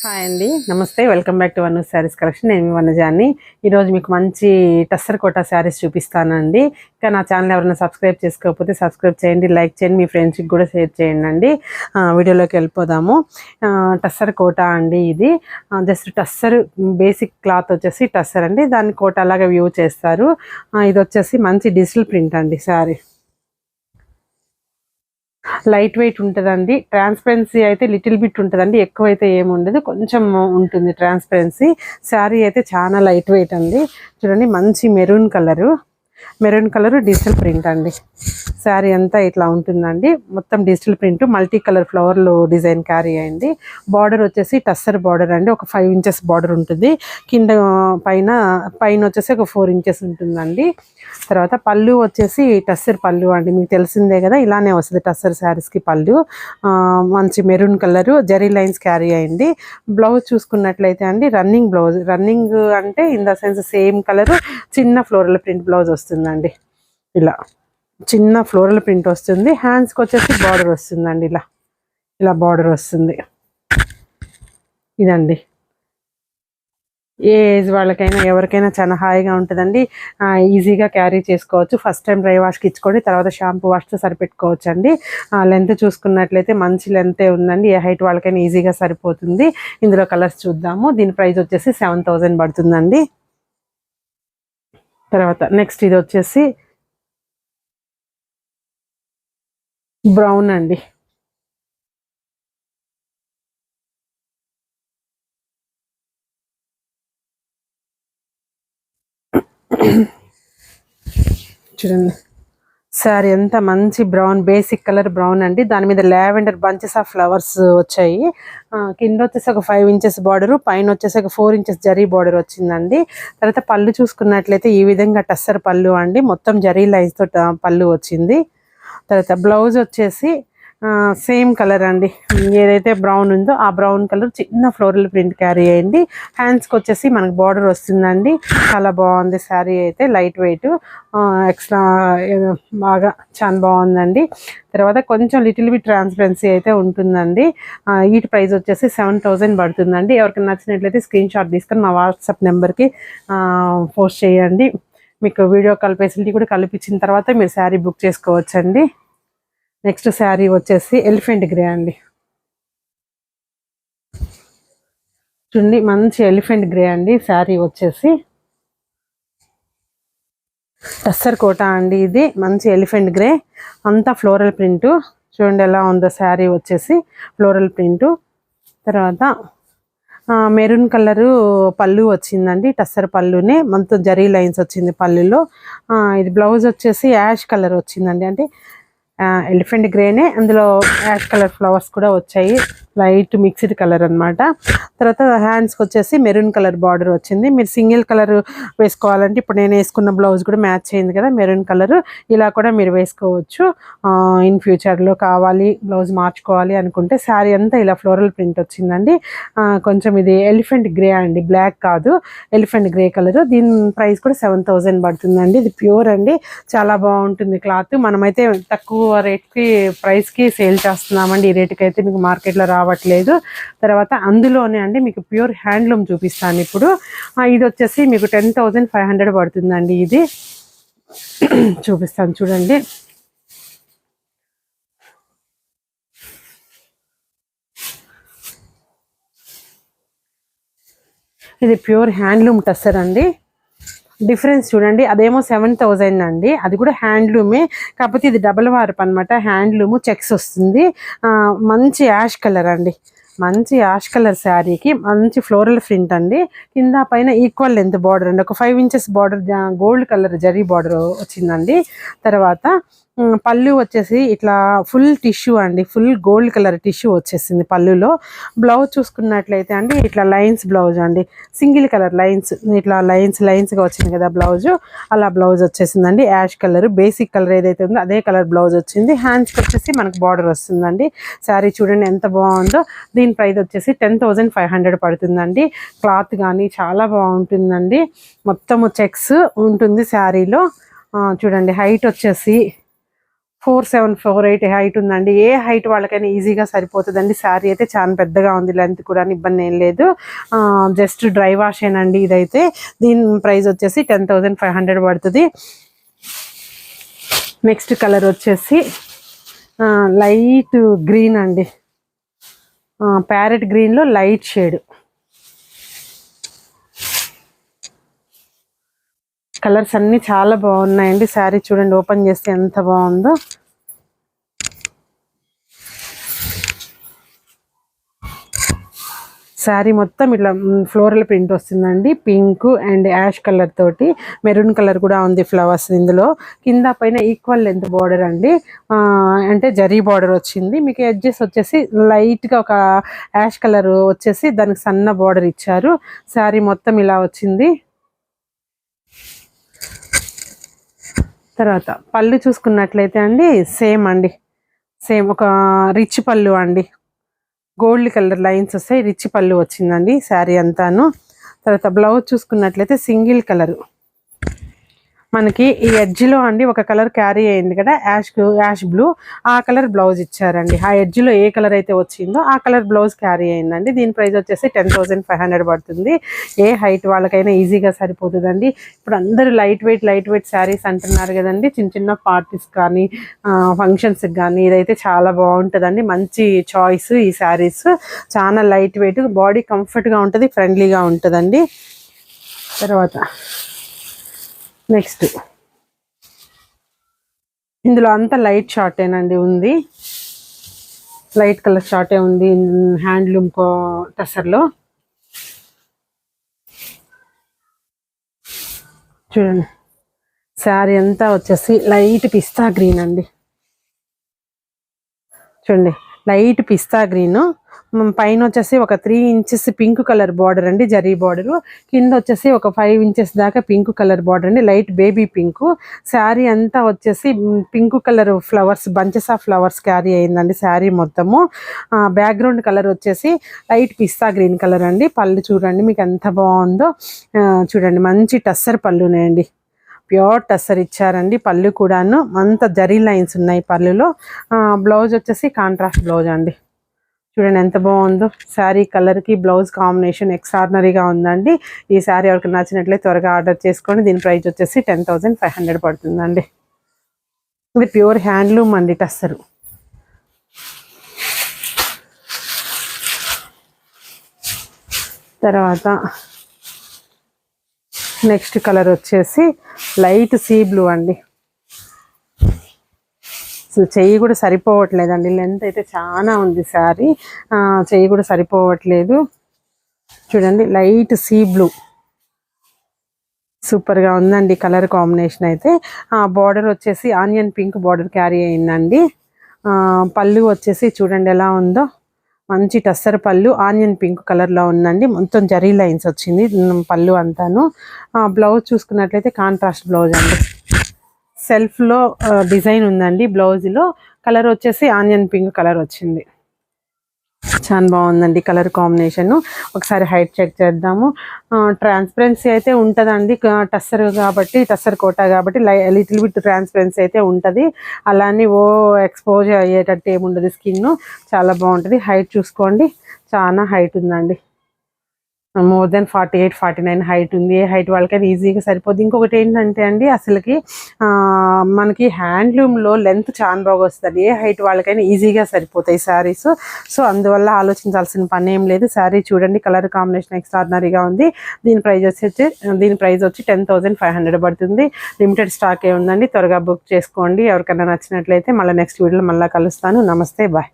Hi అండి, నమస్తే. Welcome back to one saris collection. నేను వనజాని. ఈరోజు మీకు మంచి టస్సర్ కోటా శారీస్ చూపిస్తానండి. ఇంకా నా ఛానల్ ఎవరైనా సబ్స్క్రైబ్ చేసుకోకపోతే సబ్స్క్రైబ్ చేయండి, లైక్ చేయండి, మీ ఫ్రెండ్స్కి కూడా షేర్ చేయండి అండి. వీడియోలోకి వెళ్ళిపోదాము. టస్సర్ కోటా అండి. ఇది జస్ట్ టస్సర్ బేసిక్ క్లాత్ వచ్చేసి టస్సర్ అండి, దాన్ని కోటా లాగా వ్యూ చేస్తారు. ఇది వచ్చేసి మంచి డిజిటల్ ప్రింట్ అండి. శారీ లైట్ వెయిట్ ఉంటుందండి. ట్రాన్స్పరెన్సీ అయితే లిటిల్ బిట్ ఉంటుందండి, ఎక్కువైతే ఏముండదు, కొంచెం ఉంటుంది ట్రాన్స్పరెన్సీ. శారీ అయితే చాలా లైట్ వెయిట్ అండి. చూడండి, మంచి మెరూన్ కలర్ డిజిటల్ ప్రింట్ అండి. శారీ అంతా ఇట్లా ఉంటుందండి, మొత్తం డిజిటల్ ప్రింట్, మల్టీ కలర్ ఫ్లవర్లు డిజైన్ క్యారీ అయింది. బార్డర్ వచ్చేసి టస్సర్ బార్డర్ అండి, ఒక 5 ఇంచెస్ బార్డర్ ఉంటుంది. కింద పైన వచ్చేసి ఒక 4 ఇంచెస్ ఉంటుందండి. తర్వాత పళ్ళు వచ్చేసి టస్సర్ పళ్ళు అండి, మీకు తెలిసిందే కదా, ఇలానే వస్తుంది టస్సర్ శారీస్కి పళ్ళు. మంచి maroon colour zari lines carry అయింది. బ్లౌజ్ చూసుకున్నట్లయితే అండి, రన్నింగ్ అంటే in the sense same colour, చిన్న ఫ్లోరల్ ప్రింట్ బ్లౌజ్ వస్తుందండి. ఇలా చిన్న ఫ్లోరల్ ప్రింట్ వస్తుంది. హ్యాండ్స్కి వచ్చేసి బార్డర్ వస్తుందండి, ఇలా బార్డర్ వస్తుంది. ఇదండి, ఏ ఏజ్ వాళ్ళకైనా ఎవరికైనా చాలా హాయిగా ఉంటుందండి. ఈజీగా క్యారీ చేసుకోవచ్చు. ఫస్ట్ టైం డ్రై వాష్కి ఇచ్చుకోండి, తర్వాత షాంపూ వాష్తో సరిపెట్టుకోవచ్చు అండి. లెంత్ చూసుకున్నట్లయితే మంచి లెంతే ఉందండి, ఏ హైట్ వాళ్ళకైనా ఈజీగా సరిపోతుంది. ఇందులో కలర్స్ చూద్దాము. దీని ప్రైస్ వచ్చేసి 7000 పడుతుందండి. తర్వాత నెక్స్ట్ ఇది వచ్చేసి బ్రౌన్ అండి. చూడండి, శారీ ఎంత మంచి బ్రౌన్, బేసిక్ కలర్ బ్రౌన్ అండి. దాని మీద లావెండర్ బంచెస్ ఆఫ్ ఫ్లవర్స్ వచ్చాయి. కింద వచ్చేసి ఒక 5 ఇంచెస్ బార్డరు, పైన వచ్చేసి ఒక 4 ఇంచెస్ జరీ బార్డర్ వచ్చిందండి. తర్వాత పళ్ళు చూసుకున్నట్లయితే ఈ విధంగా టస్సర్ పళ్ళు అండి, మొత్తం జరీ లైన్స్ తో పళ్ళు వచ్చింది. తర్వాత బ్లౌజ్ వచ్చేసి సేమ్ కలర్ అండి, ఏదైతే బ్రౌన్ ఉందో ఆ బ్రౌన్ కలర్ చిన్న ఫ్లోరల్ ప్రింట్ క్యారీ అయ్యింది. హ్యాండ్స్కి వచ్చేసి మనకు బార్డర్ వస్తుందండి. చాలా బాగుంది శారీ అయితే, లైట్ వెయిట్, ఎక్స్ట్రా బాగా చాలా బాగుందండి. తర్వాత కొంచెం లిటిల్ బిట్ ట్రాన్స్పరెన్సీ అయితే ఉంటుందండి. వీటి ప్రైస్ వచ్చేసి 7000 పడుతుందండి. ఎవరికి నచ్చినట్లయితే స్క్రీన్ షాట్ తీసుకొని మా వాట్సాప్ నెంబర్కి పోస్ట్ చేయండి. మీకు వీడియో కాల్ ఫెసిలిటీ కూడా కల్పించిన తర్వాత మీరు శారీ బుక్ చేసుకోవచ్చండి. నెక్స్ట్ శారీ వచ్చేసి ఎలిఫెంట్ గ్రే అండి. చూడండి, మంచి ఎలిఫెంట్ గ్రే అండి. శారీ వచ్చేసి టస్సర్ కోటా అండి. ఇది మంచి ఎలిఫెంట్ గ్రే, అంతా ఫ్లోరల్ ప్రింటు. చూడండి ఎలా ఉందో శారీ వచ్చేసి ఫ్లోరల్ ప్రింటు. తర్వాత మెరూన్ కలరు పళ్ళు వచ్చిందండి, టస్సర్ పళ్ళునే మొత్తం జరీ లైన్స్ వచ్చింది పళ్ళులో. ఇది బ్లౌజ్ వచ్చేసి యాష్ కలర్ వచ్చిందండి, అంటే ఎలిఫెంట్ గ్రేనే, అందులో యాష్ కలర్ ఫ్లవర్స్ కూడా వచ్చాయి, లైట్ మిక్స్డ్ కలర్ అనమాట. తర్వాత హ్యాండ్స్కి వచ్చేసి మెరూన్ కలర్ బార్డర్ వచ్చింది. మీరు సింగిల్ కలర్ వేసుకోవాలంటే ఇప్పుడు నేను వేసుకున్న బ్లౌజ్ కూడా మ్యాచ్ అయింది కదా మెరూన్ కలర్, ఇలా కూడా మీరు వేసుకోవచ్చు. ఇన్ ఫ్యూచర్లో కావాలి బ్లౌజ్ మార్చుకోవాలి అనుకుంటే. శారీ అంతా ఇలా ఫ్లోరల్ ప్రింట్ వచ్చిందండి. కొంచెం ఇది ఎలిఫెంట్ గ్రే అండి, బ్లాక్ కాదు, ఎలిఫెంట్ గ్రే కలర్. దీని ప్రైస్ కూడా 7000 పడుతుందండి. ఇది ప్యూర్ అండి, చాలా బాగుంటుంది క్లాత్. మనమైతే తక్కువ రేట్కి ప్రైస్కి సేల్ చేస్తున్నామండి. ఈ రేటుకి అయితే మీకు మార్కెట్లో రావట్లేదు. తర్వాత అందులోనే అండి మీకు ప్యూర్ హ్యాండ్లూమ్ చూపిస్తాను ఇప్పుడు. ఇది వచ్చేసి మీకు 10500 పడుతుందండి. ఇది చూపిస్తాను చూడండి. ఇది ప్యూర్ హ్యాండ్లూమ్ టస్సర్ అండి. డిఫరెన్స్ చూడండి, అదేమో 7000 అండి, అది కూడా హ్యాండ్లూమే, కాకపోతే ఇది డబల్ వార్ప్ అనమాట. హ్యాండ్లూమ్ చెక్స్ వస్తుంది. మంచి యాష్ కలర్ అండి, మంచి యాష్ కలర్ శారీకి మంచి ఫ్లోరల్ ప్రింట్ అండి. కింద పైన ఈక్వల్ లెంత్ బార్డర్ అండి, ఒక 5 inches border gold colour zari border వచ్చిందండి. తర్వాత పళ్ళు వచ్చేసి ఇట్లా ఫుల్ టిష్యూ అండి, ఫుల్ గోల్డ్ కలర్ టిష్యూ వచ్చేసింది పళ్ళులో. బ్లౌజ్ చూసుకున్నట్లయితే అండి ఇట్లా లైన్స్ బ్లౌజ్ అండి, సింగిల్ కలర్ లైన్స్, ఇట్లా లైన్స్గా వచ్చింది కదా బ్లౌజ్, అలా బ్లౌజ్ వచ్చేసిందండి. యాష్ కలర్ బేసిక్ కలర్ ఏదైతే ఉందో అదే కలర్ బ్లౌజ్ వచ్చింది. హ్యాండ్స్కి వచ్చేసి మనకు బార్డర్ వస్తుందండి. శారీ చూడండి ఎంత బాగుందో. దీని ప్రైస్ వచ్చేసి 10500 పడుతుందండి. క్లాత్ కానీ చాలా బాగుంటుందండి, మొత్తము చెక్స్ ఉంటుంది శారీలో. చూడండి, హైట్ వచ్చేసి 4'7", 4'8" హైట్ ఉందండి. ఏ హైట్ వాళ్ళకైనా ఈజీగా సరిపోతుందండి. శారీ అయితే చాలా పెద్దగా ఉంది, లెంత్ కూడా ఇబ్బంది ఏం లేదు. జస్ట్ డ్రై వాష్ ఏనండి ఇదైతే. దీని ప్రైస్ వచ్చేసి 10,500 పడుతుంది. నెక్స్ట్ కలర్ వచ్చేసి లైట్ గ్రీన్ అండి, ప్యారెట్ గ్రీన్లో లైట్ షేడ్. కలర్స్ అన్నీ చాలా బాగున్నాయండి. శారీ చూడండి, ఓపెన్ చేస్తే ఎంత బాగుందో. శారీ మొత్తం ఇట్లా ఫ్లోరల్ ప్రింట్ వస్తుందండి. పింక్ అండ్ యాష్ కలర్ తోటి, మెరూన్ కలర్ కూడా ఉంది ఫ్లవర్స్ ఇందులో. కింద పైన ఈక్వల్ లెంత్ బార్డర్ అండి, అంటే జరీ బార్డర్ వచ్చింది. మీకు ఎడ్జెస్ వచ్చేసి లైట్గా ఒక యాష్ కలర్ వచ్చేసి దానికి సన్న బార్డర్ ఇచ్చారు. శారీ మొత్తం ఇలా వచ్చింది. తర్వాత పళ్ళు చూసుకున్నట్లయితే అండి సేమ్ ఒక రిచ్ పళ్ళు అండి, గోల్డ్ కలర్ లైన్స్ వస్తాయి, రిచ్ పళ్ళు వచ్చిందండి శారీ అంతాను. తర్వాత బ్లౌజ్ చూసుకున్నట్లయితే సింగిల్ కలరు, మనకి ఈ ఎడ్జ్లో అండి ఒక కలర్ క్యారీ అయింది కదా, యాష్ బ్లూ, ఆ కలర్ బ్లౌజ్ ఇచ్చారండి. ఆ ఎడ్జ్లో ఏ కలర్ అయితే వచ్చిందో ఆ కలర్ బ్లౌజ్ క్యారీ అయిందండి. దీని ప్రైస్ వచ్చేసి 10,500 పడుతుంది. ఏ హైట్ వాళ్ళకైనా ఈజీగా సరిపోతుందండి. ఇప్పుడు అందరూ లైట్ వెయిట్ శారీస్ అంటున్నారు కదండి, చిన్న చిన్న పార్టీస్ కానీ ఫంక్షన్స్కి కానీ ఇదైతే చాలా బాగుంటుందండి. మంచి చాయిస్ ఈ శారీస్. చాలా లైట్ వెయిట్, బాడీ కంఫర్ట్గా ఉంటుంది, ఫ్రెండ్లీగా ఉంటుందండి. తర్వాత నెక్స్ట్ ఇందులో అంతా లైట్ షార్టేనండి ఉంది, లైట్ కలర్ షార్టే ఉంది హ్యాండ్లూమ్ టసర్లో. చూడండి శారీ అంతా వచ్చేసి లైట్ పిస్తా గ్రీన్ అండి. చూడండి లైట్ పిస్తా గ్రీన్, పైన వచ్చేసి ఒక 3 ఇంచెస్ పింక్ కలర్ బార్డర్ అండి, జరీ బార్డరు. కింద వచ్చేసి ఒక 5 ఇంచెస్ దాకా పింక్ కలర్ బార్డర్ అండి, లైట్ బేబీ పింక్. శారీ అంతా వచ్చేసి pink colour flowers, bunches of flowers carry అయిందండి శారీ మొత్తము. బ్యాక్గ్రౌండ్ కలర్ వచ్చేసి లైట్ పిస్తా గ్రీన్ కలర్ అండి. పళ్ళు చూడండి మీకు ఎంత బాగుందో. చూడండి మంచి టస్సర్ పళ్ళునే అండి, ప్యూర్ టస్సర్ ఇచ్చారండి. పళ్ళు కూడాను అంత జరీ లైన్స్ ఉన్నాయి పళ్ళులో. బ్లౌజ్ వచ్చేసి కాంట్రాస్ట్ బ్లౌజ్ అండి. చూడండి ఎంత బాగుందో. శారీ కలర్కి బ్లౌజ్ కాంబినేషన్ ఎక్స్ట్రాడినరీగా ఉందండి. ఈ శారీ ఎవరికి నచ్చినట్లయితే త్వరగా ఆర్డర్ చేసుకోండి. దీని ప్రైస్ వచ్చేసి 10,500 పడుతుందండి. ఇది ప్యూర్ హ్యాండ్లూమ్ అండి, టస్సరు. తర్వాత నెక్స్ట్ కలర్ వచ్చేసి లైట్ సీ బ్లూ అండి. అసలు చెయ్యి కూడా సరిపోవట్లేదండి, లెంత్ అయితే చాలా ఉంది శారీ, చెయ్యి కూడా సరిపోవట్లేదు. చూడండి లైట్ సీ బ్లూ, సూపర్గా ఉందండి కలర్ కాంబినేషన్ అయితే. బార్డర్ వచ్చేసి ఆనియన్ పింక్ బార్డర్ క్యారీ అయిందండి. పళ్ళు వచ్చేసి చూడండి ఎలా ఉందో, మంచి టస్సర్ పళ్ళు, ఆనియన్ పింక్ కలర్లో ఉందండి. మొత్తం జరీ లైన్స్ వచ్చింది పళ్ళు అంతాను. బ్లౌజ్ చూసుకున్నట్లయితే కాంట్రాస్ట్ బ్లౌజ్ అండి, సెల్ఫ్లో డిజైన్ ఉందండి. బ్లౌజ్లో కలర్ వచ్చేసి ఆనియన్ పింక్ కలర్ వచ్చింది. చాలా బాగుందండి కలర్ కాంబినేషన్. ఒకసారి హైట్ చెక్ చేద్దాము. ట్రాన్స్పరెన్సీ అయితే ఉంటుందండి, టస్సర్ కాబట్టి, టస్సర్ కోటా కాబట్టి లిటిల్ బిట్ ట్రాన్స్పరెన్సీ అయితే ఉంటుంది. అలానే ఎక్స్పోజ్ అయ్యేటట్టు ఏముండదు స్కిన్. చాలా బాగుంటుంది. హైట్ చూసుకోండి, చాలా హైట్ ఉందండి, మోర్ దెన్ 48, 49 హైట్ ఉంది. ఏ హైట్ వాళ్ళకైనా ఈజీగా సరిపోద్ది. ఇంకొకటి ఏంటంటే అండి, అసలుకి మనకి హ్యాండ్లూమ్లో లెంత్ చాలా బాగా వస్తుంది. ఏ హైట్ వాళ్ళకైనా ఈజీగా సరిపోతాయి శారీస్. సో అందువల్ల ఆలోచించాల్సిన పని ఏం లేదు. శారీ చూడండి కలర్ కాంబినేషన్ ఎక్స్ట్రాడినరీగా ఉంది. దీని ప్రైస్ వచ్చి 10,500 పడుతుంది. లిమిటెడ్ స్టాకే ఉందండి, త్వరగా బుక్ చేసుకోండి. ఎవరికైనా నచ్చినట్లయితే మళ్ళీ నెక్స్ట్ వీడియోలో మళ్ళీ కలుస్తాను. నమస్తే, బాయ్.